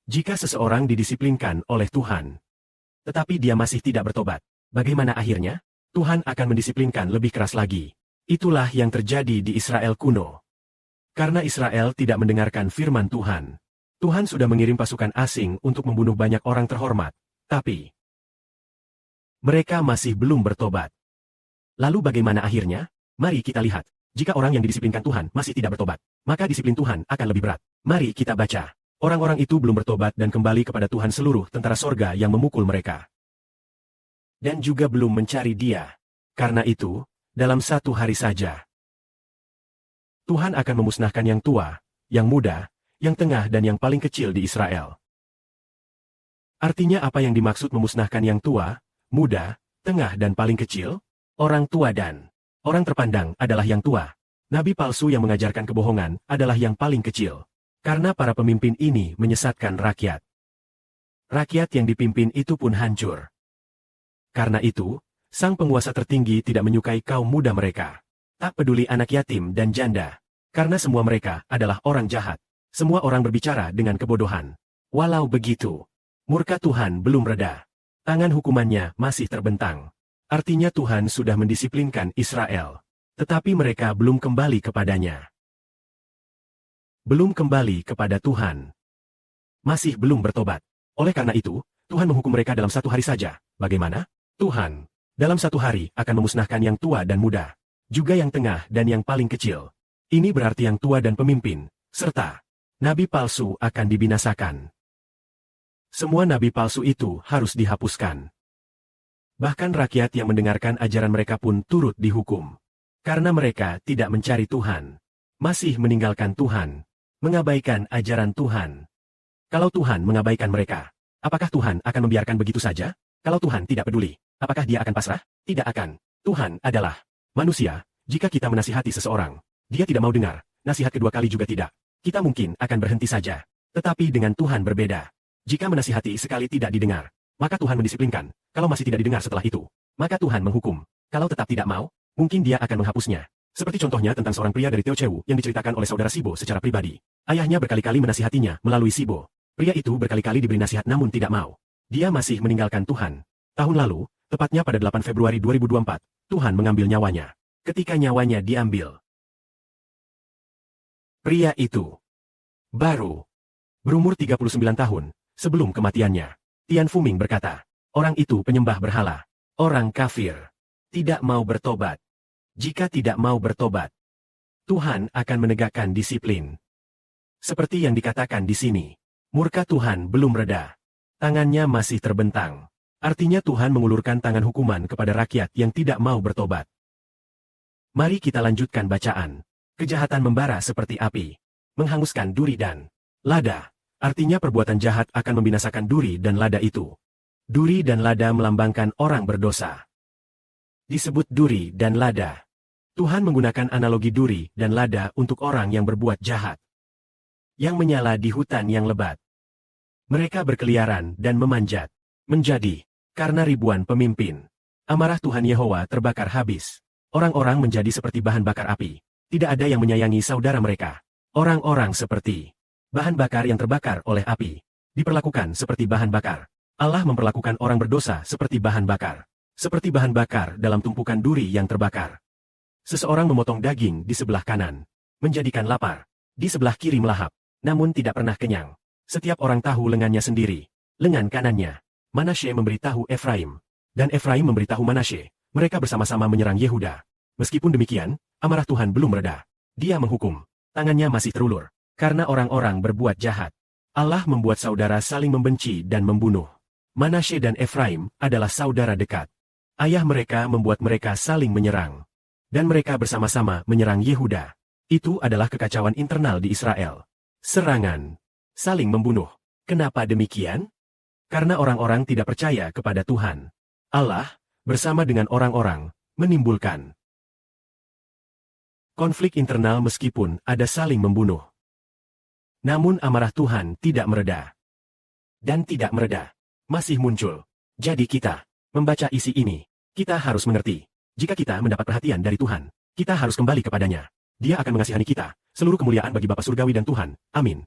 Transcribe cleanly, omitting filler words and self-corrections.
Jika seseorang didisiplinkan oleh Tuhan, tetapi dia masih tidak bertobat, bagaimana akhirnya? Tuhan akan mendisiplinkan lebih keras lagi. Itulah yang terjadi di Israel kuno. Karena Israel tidak mendengarkan firman Tuhan, Tuhan sudah mengirim pasukan asing untuk membunuh banyak orang terhormat, tapi mereka masih belum bertobat. Lalu bagaimana akhirnya? Mari kita lihat. Jika orang yang didisiplinkan Tuhan masih tidak bertobat, maka disiplin Tuhan akan lebih berat. Mari kita baca. Orang-orang itu belum bertobat dan kembali kepada Tuhan seluruh tentara sorga yang memukul mereka. Dan juga belum mencari Dia. Karena itu, dalam satu hari saja, Tuhan akan memusnahkan yang tua, yang muda, yang tengah dan yang paling kecil di Israel. Artinya apa yang dimaksud memusnahkan yang tua, muda, tengah dan paling kecil? Orang tua dan orang terpandang adalah yang tua. Nabi palsu yang mengajarkan kebohongan adalah yang paling kecil. Karena para pemimpin ini menyesatkan rakyat. Rakyat yang dipimpin itu pun hancur. Karena itu, sang penguasa tertinggi tidak menyukai kaum muda mereka. Tak peduli anak yatim dan janda. Karena semua mereka adalah orang jahat. Semua orang berbicara dengan kebodohan. Walau begitu, murka Tuhan belum reda. Tangan hukumannya masih terbentang. Artinya Tuhan sudah mendisiplinkan Israel. Tetapi mereka belum kembali kepadanya. Belum kembali kepada Tuhan. Masih belum bertobat. Oleh karena itu, Tuhan menghukum mereka dalam satu hari saja. Bagaimana? Tuhan, dalam satu hari akan memusnahkan yang tua dan muda. Juga yang tengah dan yang paling kecil. Ini berarti yang tua dan pemimpin, serta nabi palsu akan dibinasakan. Semua nabi palsu itu harus dihapuskan. Bahkan rakyat yang mendengarkan ajaran mereka pun turut dihukum. Karena mereka tidak mencari Tuhan. Masih meninggalkan Tuhan. Mengabaikan ajaran Tuhan. Kalau Tuhan mengabaikan mereka, apakah Tuhan akan membiarkan begitu saja? Kalau Tuhan tidak peduli, apakah Dia akan pasrah? Tidak akan. Tuhan adalah manusia. Jika kita menasihati seseorang, dia tidak mau dengar, nasihat kedua kali juga tidak. Kita mungkin akan berhenti saja. Tetapi dengan Tuhan berbeda. Jika menasihati sekali tidak didengar, maka Tuhan mendisiplinkan. Kalau masih tidak didengar setelah itu, maka Tuhan menghukum. Kalau tetap tidak mau, mungkin Dia akan menghapusnya. Seperti contohnya tentang seorang pria dari Teochew yang diceritakan oleh saudara Sibo secara pribadi. Ayahnya berkali-kali menasihatinya melalui Sibo. Pria itu berkali-kali diberi nasihat namun tidak mau. Dia masih meninggalkan Tuhan. Tahun lalu, tepatnya pada 8 Februari 2024, Tuhan mengambil nyawanya. Ketika nyawanya diambil, pria itu baru berumur 39 tahun sebelum kematiannya. Tian Fuming berkata, orang itu penyembah berhala. Orang kafir. Tidak mau bertobat. Jika tidak mau bertobat, Tuhan akan menegakkan disiplin. Seperti yang dikatakan di sini, murka Tuhan belum reda. Tangannya masih terbentang. Artinya Tuhan mengulurkan tangan hukuman kepada rakyat yang tidak mau bertobat. Mari kita lanjutkan bacaan. Kejahatan membara seperti api, menghanguskan duri dan lada. Artinya perbuatan jahat akan membinasakan duri dan lada itu. Duri dan lada melambangkan orang berdosa. Disebut duri dan lada. Tuhan menggunakan analogi duri dan lada untuk orang yang berbuat jahat. Yang menyala di hutan yang lebat. Mereka berkeliaran dan memanjat. Menjadi, karena ribuan pemimpin. Amarah Tuhan Yehowa terbakar habis. Orang-orang menjadi seperti bahan bakar api. Tidak ada yang menyayangi saudara mereka. Orang-orang seperti bahan bakar yang terbakar oleh api. Diperlakukan seperti bahan bakar. Allah memperlakukan orang berdosa seperti bahan bakar. Seperti bahan bakar dalam tumpukan duri yang terbakar. Seseorang memotong daging di sebelah kanan. Menjadikan lapar. Di sebelah kiri melahap. Namun tidak pernah kenyang. Setiap orang tahu lengannya sendiri. Lengan kanannya. Manasye memberitahu Efraim. Dan Efraim memberitahu Manasye. Mereka bersama-sama menyerang Yehuda. Meskipun demikian, amarah Tuhan belum reda. Dia menghukum. Tangannya masih terulur. Karena orang-orang berbuat jahat. Allah membuat saudara saling membenci dan membunuh. Manasye dan Efraim adalah saudara dekat. Ayah mereka membuat mereka saling menyerang. Dan mereka bersama-sama menyerang Yehuda. Itu adalah kekacauan internal di Israel. Serangan. Saling membunuh. Kenapa demikian? Karena orang-orang tidak percaya kepada Tuhan. Allah, bersama dengan orang-orang, menimbulkan konflik internal meskipun ada saling membunuh. Namun amarah Tuhan tidak mereda. Dan tidak mereda. Masih muncul. Jadi kita membaca isi ini. Kita harus mengerti. Jika kita mendapat perhatian dari Tuhan, kita harus kembali kepadanya. Dia akan mengasihani kita. Seluruh kemuliaan bagi Bapa Surgawi dan Tuhan. Amin.